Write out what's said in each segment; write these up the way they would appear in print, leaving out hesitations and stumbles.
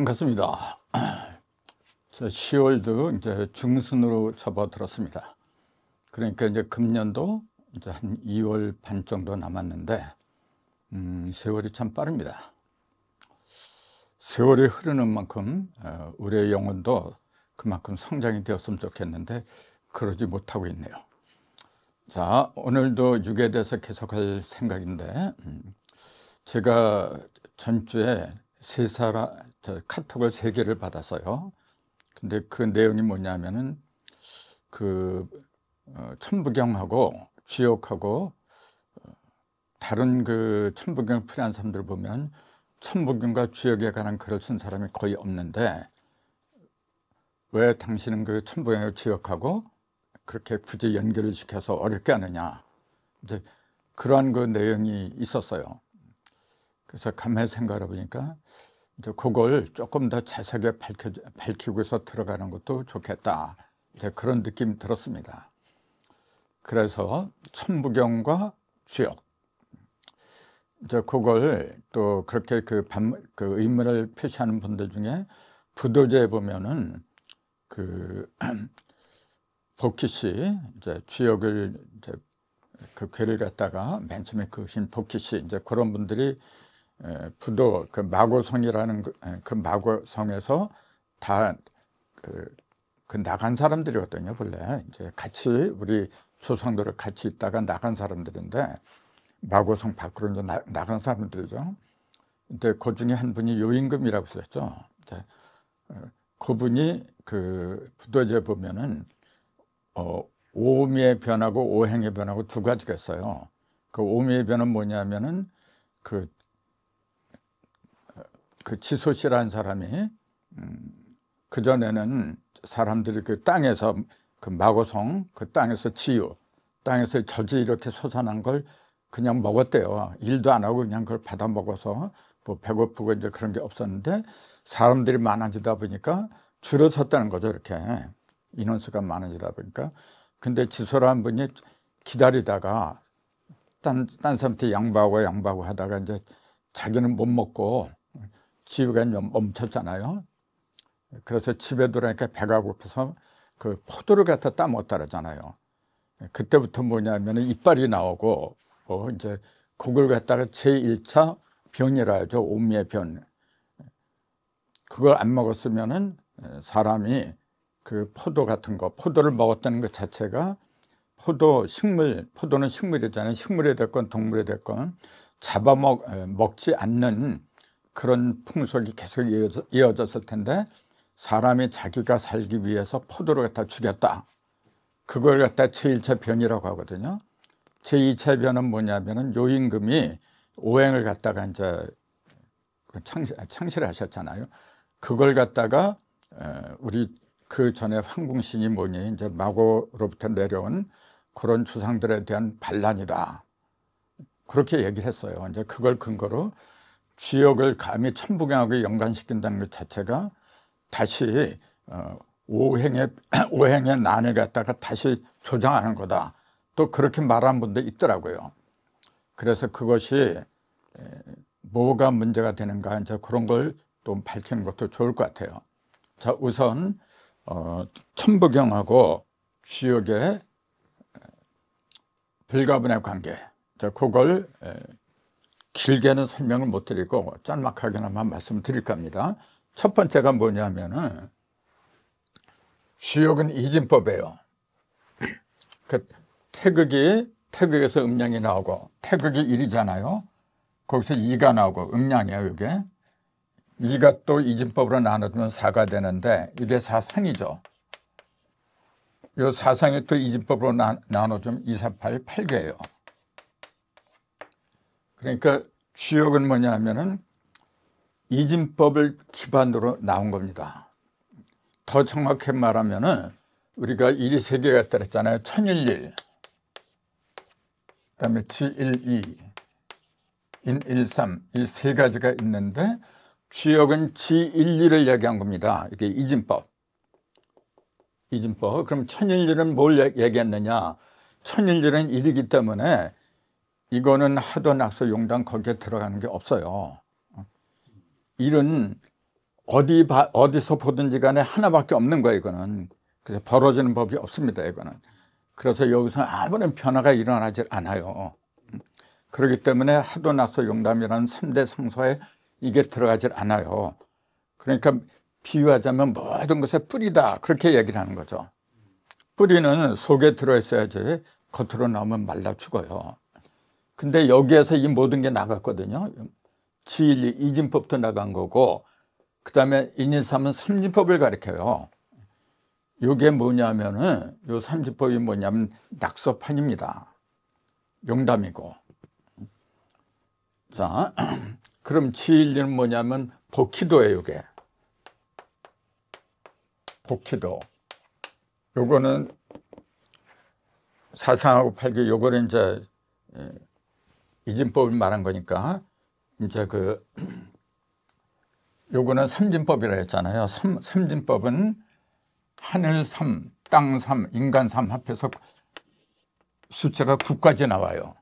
반갑습니다. 저 10월도 이제 중순으로 접어들었습니다. 그러니까 이제 금년도 이제 한 2월 반 정도 남았는데, 세월이 참 빠릅니다. 세월이 흐르는 만큼 우리의 영혼도 그만큼 성장이 되었으면 좋겠는데 그러지 못하고 있네요. 자, 오늘도 육에 대해서 계속할 생각인데, 제가 전주에 카톡을 3개를 받았어요. 근데 그 내용이 뭐냐면은 천부경하고 쥐욕하고 다른 천부경을 풀이한 사람들 보면 천부경과 쥐욕에 관한 글을 쓴 사람이 거의 없는데, 왜 당신은 천부경을 쥐욕하고 그렇게 굳이 연결을 시켜서 어렵게 하느냐, 이제 그러한 내용이 있었어요. 그래서 가만히 생각해 보니까 이제 그걸 조금 더 자세하게 밝히고서 들어가는 것도 좋겠다, 이제 그런 느낌이 들었습니다. 그래서 천부경과 쥐욕, 이제 그걸 또 그렇게 의문을 표시하는 분들 중에 부도제에 보면은 복희씨, 이제 쥐욕을 이제 괴를 갖다가 맨 처음에 그으신 복희씨, 이제 그런 분들이 부도 마고성이라는 마고성에서 다 나간 사람들이거든요. 본래 이제 같이 우리 조상들을 같이 있다가 나간 사람들인데, 마고성 밖으로 이제 나간 사람들이죠. 근데 그 중에 한 분이 요임금이라고 썼죠. 그분이 부도제 보면은 오미의 변하고 오행의 변하고 두 가지가 있어요. 그 오미의 변은 뭐냐면은 지소씨라는 사람이 그전에는 사람들이 땅에서 마고성 땅에서 땅에서 젖이 이렇게 솟아난 걸 그냥 먹었대요. 일도 안 하고 그냥 그걸 받아 먹어서 뭐 배고프고 이제 그런 게 없었는데, 사람들이 많아지다 보니까 줄어섰다는 거죠. 이렇게 인원수가 많아지다 보니까. 근데 지소라는 분이 기다리다가 딴 사람한테 양보하고 하다가 이제 자기는 못 먹고 지우가 멈췄잖아요. 그래서 집에 들어오니까 배가 고파서 포도를 갖다 따먹었다 그러잖아요. 그때부터 뭐냐면 이빨이 나오고, 이제 그걸 갖다가 제1차 병이라 하죠. 오미의 변. 그걸 안 먹었으면은 사람이 포도 같은 포도를 먹었다는 것 자체가, 포도는 식물이잖아요. 식물이 됐건 동물이 됐건 먹지 않는 그런 풍속이 계속 이어졌을 텐데, 사람이 자기가 살기 위해서 포도를 갖다 죽였다. 그걸 갖다 제1차 변이라고 하거든요. 제2차 변은 뭐냐면은 요임금이 오행을 갖다가 이제 창시를 하셨잖아요. 그걸 갖다가 우리 그 전에 황궁신이 뭐니, 이제 마고로부터 내려온 그런 조상들에 대한 반란이다, 그렇게 얘기를 했어요. 이제 그걸 근거로 쥐욕을 감히 천부경하고 연관시킨다는 것 자체가 다시 오행의 난을 갖다가 다시 조장하는 거다, 또 그렇게 말한 분도 있더라고요. 그래서 그것이 뭐가 문제가 되는가, 이제 그런 걸 또 밝히는 것도 좋을 것 같아요. 자, 우선 천부경하고 쥐욕의 불가분의 관계, 자, 그걸 길게는 설명을 못 드리고 짤막하게나마 말씀드릴 겁니다. 첫 번째가 뭐냐면은 쥐욕은 이진법이에요. 태극에서 음양이 나오고, 태극이 1이잖아요. 거기서 2가 나오고, 음양이에요. 이게 2가 또 이진법으로 나눠주면 4가 되는데, 이게 사상이죠. 이 사상이 또 이진법으로 나눠주면 2, 4, 8, 8개예요. 그러니까 쥐욕은 뭐냐면은 이진법을 기반으로 나온 겁니다. 더 정확히 말하면은 우리가 일이 3개가 있다 그랬잖아요. 천일일, 그다음에 지일이, 인일삼, 이 3가지가 있는데, 쥐욕은 지일리를 얘기한 겁니다. 이게 이진법. 그럼 천일일은 뭘 얘기했느냐? 천일일은 일이기 때문에 이거는 하도 낙서 용당 거기에 들어가는 게 없어요. 일은 어디서 보든지 간에 하나밖에 없는 거예요, 이거는. 그래서 벌어지는 법이 없습니다, 이거는. 그래서 여기서 아무런 변화가 일어나지 않아요. 그렇기 때문에 하도낙서 용담이라는 3대 상소에 이게 들어가질 않아요. 그러니까 비유하자면 모든 것의 뿌리다, 그렇게 얘기를 하는 거죠. 뿌리는 속에 들어있어야지 겉으로 나오면 말라 죽어요. 근데 여기에서 이 모든 게 나갔거든요. 지일리 이진법도 나간 거고, 그 다음에 인일삼은 삼진법을 가르쳐요. 이게 뭐냐면은, 요 삼진법이 뭐냐면 낙서판입니다. 용담이고. 자, 그럼 지일리는 뭐냐면 복희도예요, 이게. 복희도. 요거는 사상하고 팔기, 요거는 이제 이진법을 말한 거니까, 이제 요거는 삼진법이라 했잖아요. 삼진법은 하늘 3, 땅 3, 인간 3 합해서 숫자가 9까지 나와요.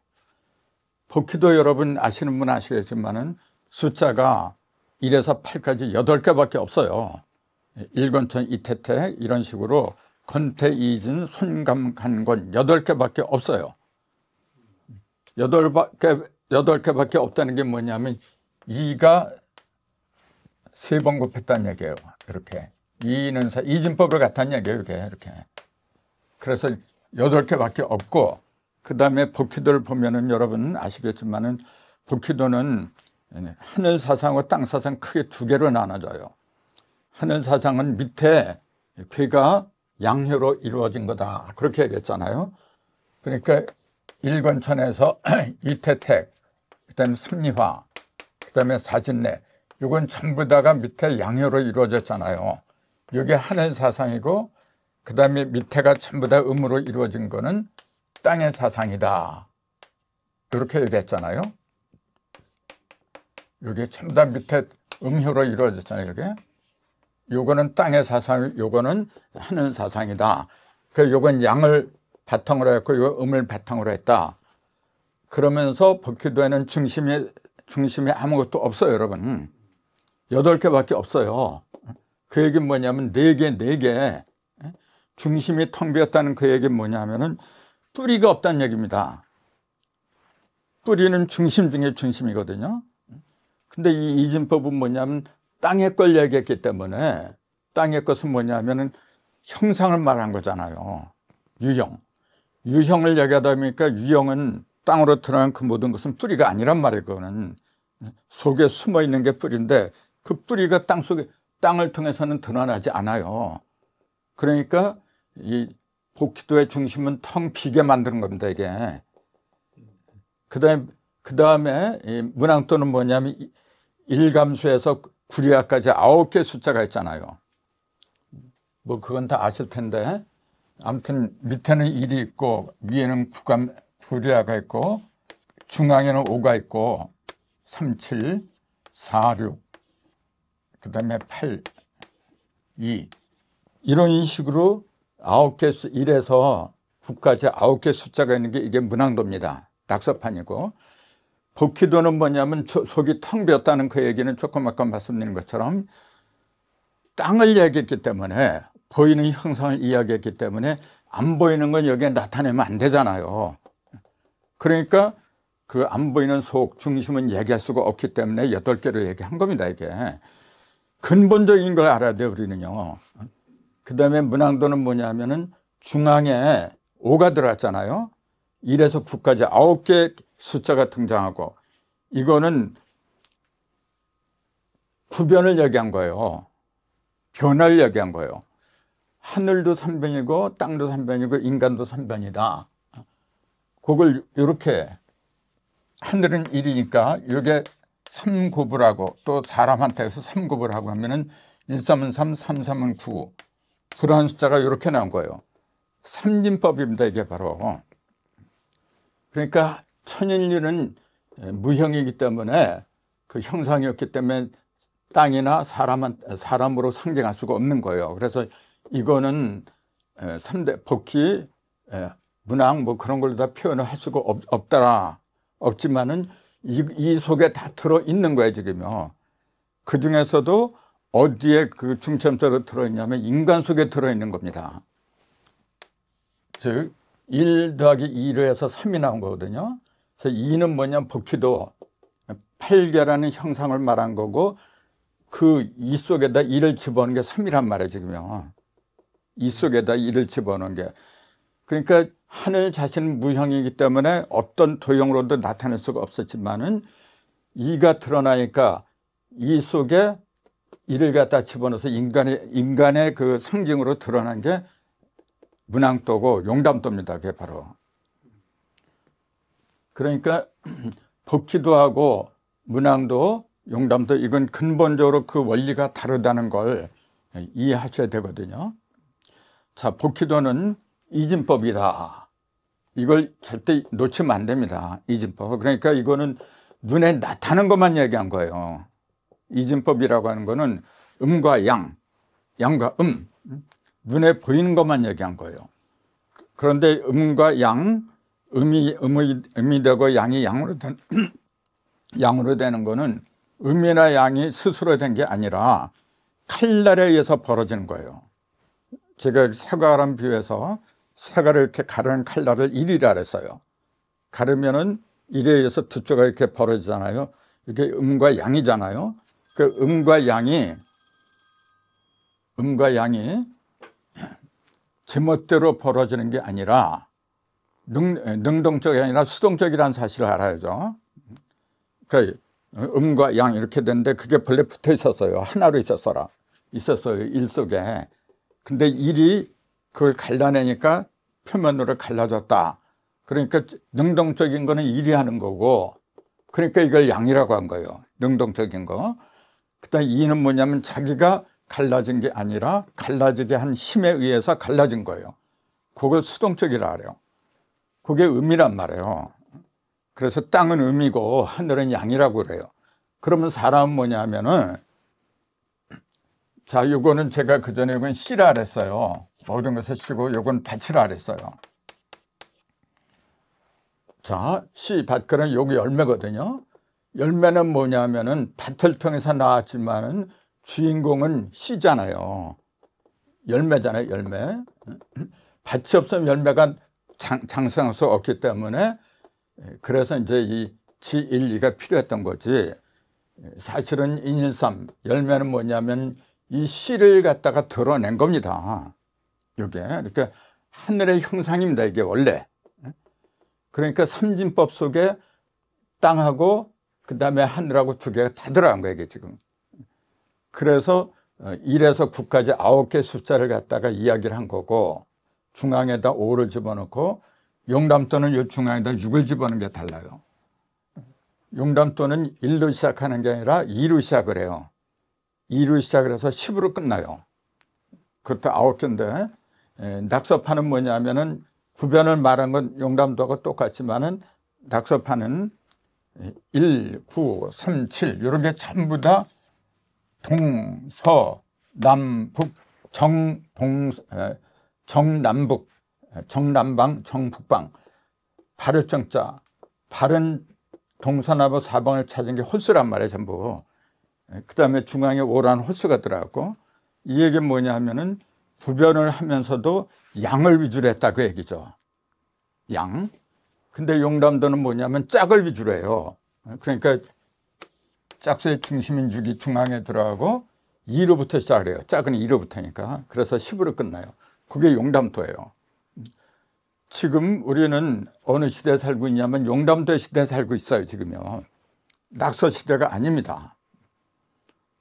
복희도 여러분 아시는 분 아시겠지만은 숫자가 1에서 8까지 8개밖에 없어요. 일권천, 이태택 이런 식으로 건태, 이진, 손감, 간권 8개밖에 없어요. 8개밖에 없다는 게 뭐냐면 2가 3번 곱했다는 얘기예요. 이렇게. 2는 이진법을 갖다는 얘기예요. 이렇게. 그래서 8개밖에 없고, 그 다음에 복희도를 보면은 여러분 아시겠지만은 복희도는 하늘 사상과 땅 사상 크게 2개로 나눠져요. 하늘 사상은 밑에 괴가 양효로 이루어진 거다, 그렇게 얘기했잖아요. 그러니까 일권천에서 이태택, 그 다음에 삼리화, 그 다음에 사진례, 이건 전부 다가 밑에 양효로 이루어졌잖아요. 이게 하늘 사상이고, 그 다음에 밑에가 전부 다 음으로 이루어진 거는 땅의 사상이다, 이렇게 얘기했잖아요. 이게 전부 다 밑에 음효로 이루어졌잖아요. 이게. 요거는 땅의 사상, 요거는 하늘 사상이다. 그 요건 양을 바탕으로 했고, 요 음을 바탕으로 했다. 그러면서 복희도에는 중심이 아무것도 없어요, 여러분. 8개밖에 없어요. 그 얘기는 뭐냐면 4개. 중심이 텅 비었다는 그 얘기는 뭐냐면은 뿌리가 없다는 얘기입니다. 뿌리는 중심 중에 중심이거든요. 근데 이 이진법은 뭐냐면 땅의 걸 얘기했기 때문에, 땅의 것은 뭐냐면은 형상을 말한 거잖아요. 유형을 얘기하다 보니까 유형은 땅으로 드러난 그 모든 것은 뿌리가 아니란 말이에요. 그거는 속에 숨어 있는 게 뿌리인데, 그 뿌리가 땅을 통해서는 드러나지 않아요. 그러니까 이 복희도의 중심은 텅 비게 만드는 겁니다, 이게. 그 다음에 이 문항도는 뭐냐면 일감수에서 구리아까지 9개 숫자가 있잖아요. 뭐 그건 다 아실 텐데, 아무튼 밑에는 1이 있고, 위에는 구리아가 있고, 중앙에는 5가 있고, 3, 7, 4, 6, 그 다음에 8, 2, 이런 식으로 9개, 1에서 9까지 9개 숫자가 있는 게 이게 문항도입니다. 낙서판이고, 복희도는 뭐냐면 속이 텅 비었다는 그 얘기는 조금 아까 말씀드린 것처럼 땅을 얘기했기 때문에, 보이는 형상을 이야기했기 때문에 안 보이는 건 여기에 나타내면 안 되잖아요. 그러니까 그 안 보이는 속, 중심은 얘기할 수가 없기 때문에 8개로 얘기한 겁니다, 이게. 근본적인 걸 알아야 돼요, 우리는요. 그 다음에 문항도는 뭐냐면은 중앙에 5가 들어갔잖아요. 1에서 9까지 9개 숫자가 등장하고, 이거는 구변을 얘기한 거예요. 변화를 얘기한 거예요. 하늘도 3변이고 땅도 3변이고 인간도 3변이다. 그걸 이렇게, 하늘은 1이니까 이게 3곱을 하고, 또 사람한테 해서 3곱을 하고 하면은 1, 3은 3, 3, 3은 9. 그러한 숫자가 이렇게 나온 거예요. 삼진법입니다, 이게 바로. 그러니까 천일리는 무형이기 때문에, 그 형상이었기 때문에 땅이나 사람으로 상징할 수가 없는 거예요. 그래서 이거는 3대 복희, 문항 뭐 그런 걸 다 표현을 할 수가 없지만은 이 속에 다 들어 있는 거예요, 지금요. 그 중에서도 어디에 그 중점적으로 들어있냐면 인간 속에 들어있는 겁니다. 즉 1 더하기 2로 해서 3이 나온 거거든요. 그래서 2는 뭐냐면 복희도 8개라는 형상을 말한 거고 그 2 속에다 2를 집어넣은 게 3이란 말이에요 지금요. 2 속에다 2를 집어넣은 게. 그러니까 하늘 자신은 무형이기 때문에 어떤 도형으로도 나타낼 수가 없었지만은 2가 드러나니까 2 속에 2를 갖다 집어넣어서 인간의 그 상징으로 드러난 게 문왕도고 용담도입니다. 그게 바로. 그러니까 복희도하고 문왕도, 용담도 이건 근본적으로 그 원리가 다르다는 걸 이해하셔야 되거든요. 자, 복희도는 이진법이다. 이걸 절대 놓치면 안 됩니다. 이진법. 그러니까 이거는 눈에 나타나는 것만 얘기한 거예요. 이진법이라고 하는 거는 음과 양, 양과 눈에 보이는 것만 얘기한 거예요. 그런데 음과 양, 음이 되고 양이 양으로 되는 거는 음이나 양이 스스로 된 게 아니라 칼날에 의해서 벌어지는 거예요. 제가 쇠가랑 비유해서 쇠가를 이렇게 가르는 칼날을 일이라 그랬어요. 가르면은 일에 의해서 두 쪽이 이렇게 벌어지잖아요. 이게 음과 양이잖아요. 그 음과 양이 제멋대로 벌어지는 게 아니라 능동적이 아니라 수동적이라는 사실을 알아야죠. 그 음과 양 이렇게 되는데 그게 본래 붙어 있었어요. 하나로 있었어요. 일 속에. 근데 일이 그걸 갈라내니까 표면으로 갈라졌다. 그러니까 능동적인 거는 일이 하는 거고, 그러니까 이걸 양이라고 한 거예요. 능동적인 거. 그다음에 이는 뭐냐면 자기가 갈라진 게 아니라 갈라지게 한 힘에 의해서 갈라진 거예요. 그걸 수동적이라 그래요. 그게 음이란 말이에요. 그래서 땅은 음이고 하늘은 양이라고 그래요. 그러면 사람은 뭐냐면은, 자, 요거는 제가 그전에 이건 씨라 그랬어요. 모든 것을 씨고 요건 밭이라 그랬어요. 자, 씨, 밭, 그럼 여기 열매거든요. 열매는 뭐냐면은 밭을 통해서 나왔지만은 주인공은 씨잖아요. 열매잖아요, 열매. 밭이 없으면 열매가 장성할 수 없기 때문에, 그래서 이제 이 지1, 2가 필요했던 거지. 사실은 인일삼, 열매는 뭐냐면 이 씨를 갖다가 드러낸 겁니다. 이게. 그러니까 하늘의 형상입니다, 이게 원래. 그러니까 삼진법 속에 땅하고 그다음에 하늘하고 두 개가 다 들어간 거예요, 이게 지금. 그래서 1에서 9까지 9개 숫자를 갖다가 이야기를 한 거고, 중앙에다 5를 집어넣고, 용담도는 이 중앙에다 6을 집어넣는 게 달라요. 용담도는 1로 시작하는 게 아니라 2로 시작을 해요. 2로 시작을 해서 10으로 끝나요. 그것도 9개인데, 낙서판은 뭐냐면은 구변을 말한 건 용담도하고 똑같지만은 낙서판은 1, 9, 3, 7 이런 게 전부 다 동, 서, 남, 북, 정남북, 정남방, 정북방. 발을 정자, 발은 동서남북 사방을 찾은 게 홀수란 말이에요, 전부. 그 다음에 중앙에 오라는 홀수가 들어갔고, 이 얘기는 뭐냐 하면은 구변을 하면서도 양을 위주로 했다 그 얘기죠. 양. 근데 용담도는 뭐냐면 짝을 위주로 해요. 그러니까 짝수의 중심인 6이 중앙에 들어가고 2로부터 시작을 해요. 짝은 2로부터니까. 그래서 10으로 끝나요. 그게 용담도예요. 지금 우리는 어느 시대에 살고 있냐면 용담도 시대에 살고 있어요, 지금요. 낙서 시대가 아닙니다.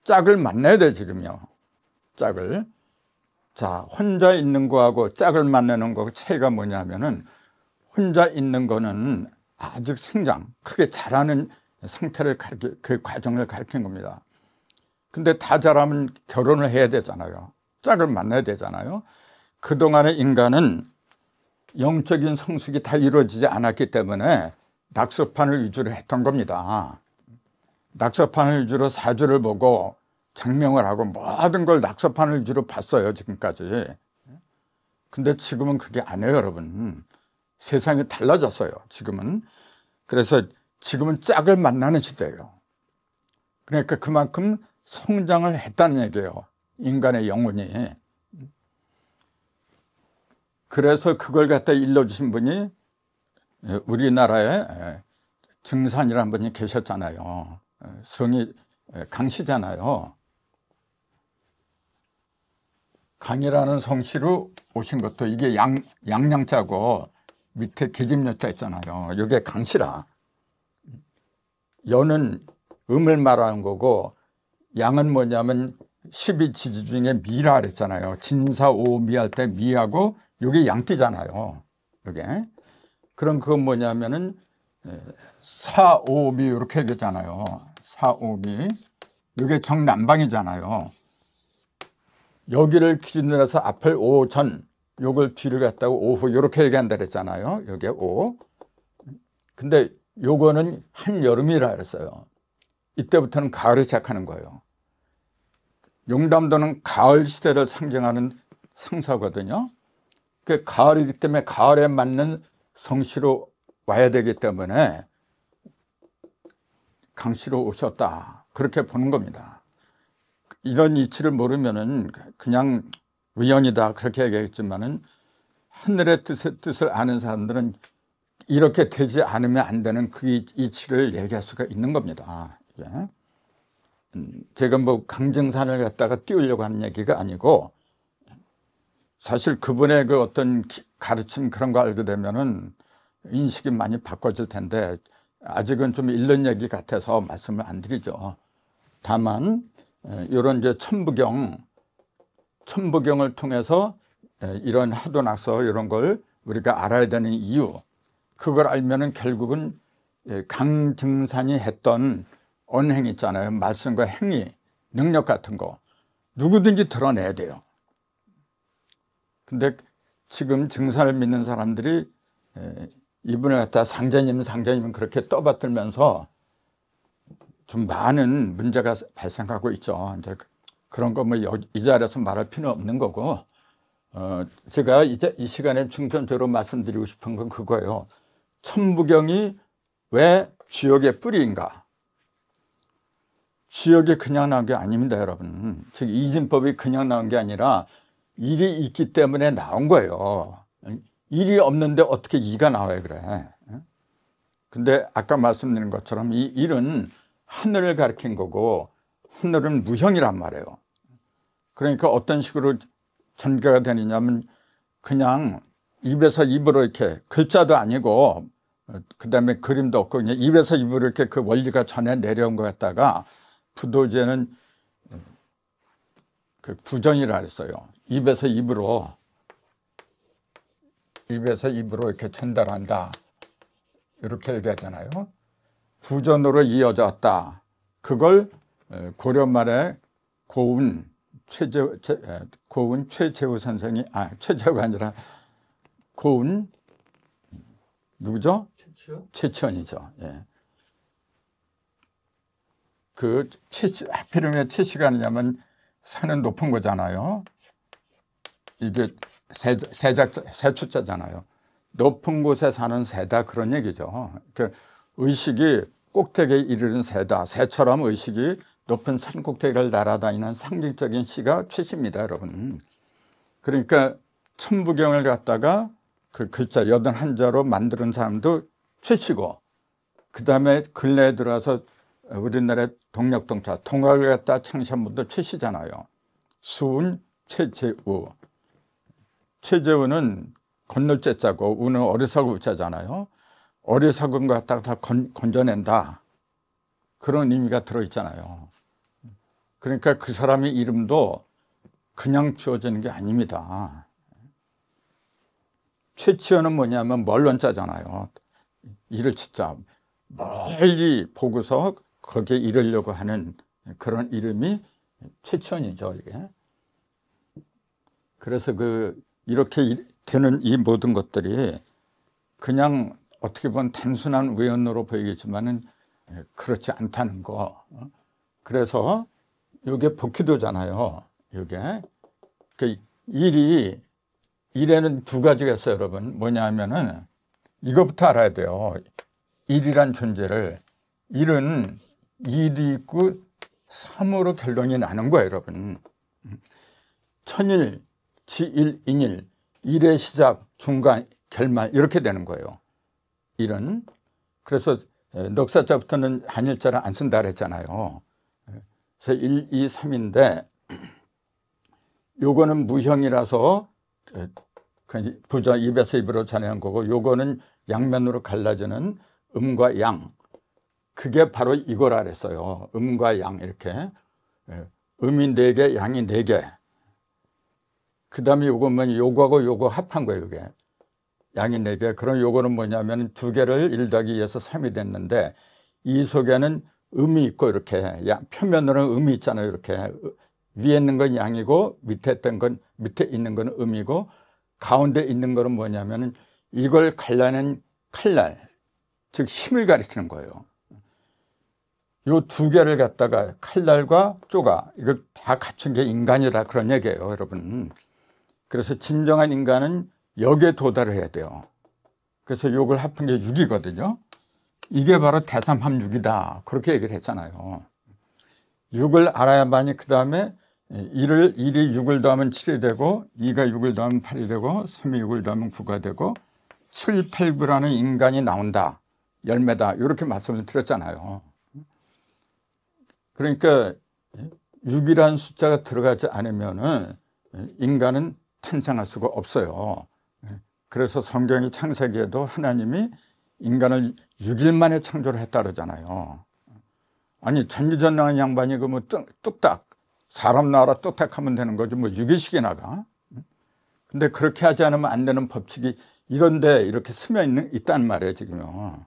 짝을 만나야 돼, 지금요. 짝을. 자, 혼자 있는 거하고 짝을 만나는 거 차이가 뭐냐면은, 혼자 있는 거는 아직 생장, 크게 자라는 상태를 그 과정을 가리킨 겁니다. 근데 다 자라면 결혼을 해야 되잖아요. 짝을 만나야 되잖아요. 그동안의 인간은 영적인 성숙이 다 이루어지지 않았기 때문에 낙서판을 위주로 했던 겁니다. 낙서판을 위주로 사주를 보고 장명을 하고 모든 걸 낙서판을 위주로 봤어요, 지금까지. 근데 지금은 그게 아니에요, 여러분. 세상이 달라졌어요, 지금은. 그래서 지금은 짝을 만나는 시대예요. 그러니까 그만큼 성장을 했다는 얘기예요. 인간의 영혼이. 그래서 그걸 갖다 일러주신 분이 우리나라에 증산이라는 분이 계셨잖아요. 성이 강씨잖아요. 강이라는 성씨로 오신 것도 이게 양양자고 밑에 계집여자 있잖아요. 이게 강씨라. 여는 음을 말하는 거고 양은 뭐냐면 12지지 중에 미라 그랬잖아요. 진사오미 할 때 미하고 이게 양띠잖아요. 이게. 그럼 그건 뭐냐면은 사오미 이렇게 얘기하잖아요. 사오미. 이게 정남방이잖아요. 여기를 기준으로 해서 앞을 오전, 요걸 뒤를 갖다가 오후 이렇게 얘기한다 그랬잖아요. 여기 오. 근데 요거는 한여름이라 그랬어요. 이때부터는 가을이 시작하는 거예요. 용담도는 가을 시대를 상징하는 성사거든요. 그 가을이기 때문에 가을에 맞는 성씨로 와야 되기 때문에 강씨로 오셨다. 그렇게 보는 겁니다. 이런 이치를 모르면은 그냥 우연이다 그렇게 얘기했지만은 하늘의 뜻을 아는 사람들은 이렇게 되지 않으면 안 되는 그 이치를 얘기할 수가 있는 겁니다. 예. 제가 뭐 강증산을 갖다가 띄우려고 하는 얘기가 아니고 사실 그분의 그 어떤 가르침 그런 거 알게 되면은 인식이 많이 바꿔질 텐데 아직은 좀 잃는 얘기 같아서 말씀을 안 드리죠. 다만 이런 이제 천부경을 통해서 이런 하도낙서 이런 걸 우리가 알아야 되는 이유, 그걸 알면은 결국은 강증산이 했던 언행 있잖아요. 말씀과 행위, 능력 같은 거 누구든지 드러내야 돼요. 근데 지금 증산을 믿는 사람들이 이분을 갖다 상제님 그렇게 떠받들면서 좀 많은 문제가 발생하고 있죠. 이제 그런 거 뭐 이 자리에서 말할 필요는 없는 거고, 제가 이제 이 시간에 중점적으로 말씀드리고 싶은 건 그거예요. 천부경이 왜 주역의 뿌리인가? 주역이 그냥 나온 게 아닙니다, 여러분. 즉 이진법이 그냥 나온 게 아니라 일이 있기 때문에 나온 거예요. 일이 없는데 어떻게 이가 나와요, 그래. 근데 아까 말씀드린 것처럼 이 일은 하늘을 가리킨 거고 하늘은 무형이란 말이에요. 그러니까 어떤 식으로 전개가 되느냐면 그냥 입에서 입으로 이렇게 글자도 아니고 그다음에 그림도 없고 그냥 입에서 입으로 이렇게 그 원리가 전해 내려온 것 같다가 부도제는 그 구전이라 했어요. 입에서 입으로 이렇게 전달한다. 이렇게 얘기하잖아요. 구전으로 이어졌다. 그걸 고려 말에 고운 최재우 선생이 최재우가 아니라 고운 누구죠? 최치원이죠. 예. 그 하필이면 최씨가 아니냐면 산은 높은 거잖아요. 이게 세추자잖아요. 높은 곳에 사는 새다 그런 얘기죠. 그러니까 의식이 꼭대기에 이르는 새다. 새처럼 의식이 높은 산 꼭대기를 날아다니는 상징적인 시가 최씨입니다, 여러분. 그러니까 천부경을 갖다가 그 글자 81자로 만드는 사람도 최씨고, 그 다음에 근래에 들어와서 우리나라의 동력동자 동학을 갖다 창시한 분도 최씨잖아요. 수운, 최재우. 최재우는 건널 째자고 우는 어리석은 우자잖아요. 어리석은 것 갖다가 다 건져낸다. 그런 의미가 들어있잖아요. 그러니까 그 사람의 이름도 그냥 지어지는 게 아닙니다. 최치원은 뭐냐면 멀런자잖아요. 이를 진짜 멀리 보고서 거기에 이르려고 하는 그런 이름이 최치원이죠, 이게. 그래서 이렇게 되는 이 모든 것들이 그냥 어떻게 보면 단순한 우연으로 보이겠지만은 그렇지 않다는 거. 그래서 이게 복희도잖아요. 이게 그 일에는 두 가지가 있어요, 여러분. 뭐냐면은 이것부터 알아야 돼요. 일이란 존재를. 일은 일이 있고 3으로 결론이 나는 거예요, 여러분. 천일, 지일, 인일, 일의 시작, 중간, 결말 이렇게 되는 거예요. 일은. 그래서 넉사자부터는 한일자를 안 쓴다 그랬잖아요. 그래서 1, 2, 3인데 요거는 무형이라서 부자 입에서 입으로 전해한 거고, 요거는 양면으로 갈라지는 음과 양, 그게 바로 이거라 그랬어요. 음과 양 이렇게. 음이 4개, 양이 4개. 그 다음에 요거는 요거하고 요거 합한 거예요. 이게 양이 4개. 그럼 요거는 뭐냐면 2개를 1 더하기 2에서 3이 됐는데, 이 속에는 음이 있고 이렇게 표면으로는 음이 있잖아요. 이렇게 위에 있는 건 양이고 밑에 있는 건 음이고, 가운데 있는 거는 뭐냐면 이걸 갈라낸 칼날, 즉 힘을 가리키는 거예요. 요 2개를 갖다가 칼날과 쪼가, 이걸 다 갖춘 게 인간이다, 그런 얘기예요, 여러분. 그래서 진정한 인간은 여기에 도달을 해야 돼요. 그래서 요걸 합한 게 6이거든요. 이게 바로 대삼합육이다, 그렇게 얘기를 했잖아요. 6을 알아야만이 그 다음에 1이 6을 더하면 7이 되고, 2가 6을 더하면 8이 되고, 3이 6을 더하면 9가 되고, 7, 8, 9라는 인간이 나온다, 열매다, 이렇게 말씀을 드렸잖아요. 그러니까 6이라는 숫자가 들어가지 않으면은 인간은 탄생할 수가 없어요. 그래서 성경이 창세기에도 하나님이 인간을 6일 만에 창조를 했다 그러잖아요. 아니, 전지전능한 양반이 그 뭐 뚝딱 사람 나라 뚝딱 하면 되는 거죠. 뭐 6일씩이나 가. 근데 그렇게 하지 않으면 안 되는 법칙이 이런데 이렇게 스며 있단 말이에요, 지금요.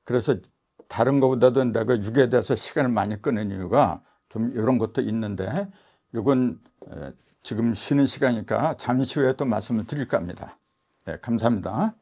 그래서 다른 것보다도 내가 6에 대해서 시간을 많이 끄는 이유가 좀 이런 것도 있는데, 이건 지금 쉬는 시간이니까 잠시 후에 또 말씀을 드릴까 합니다. 네, 감사합니다.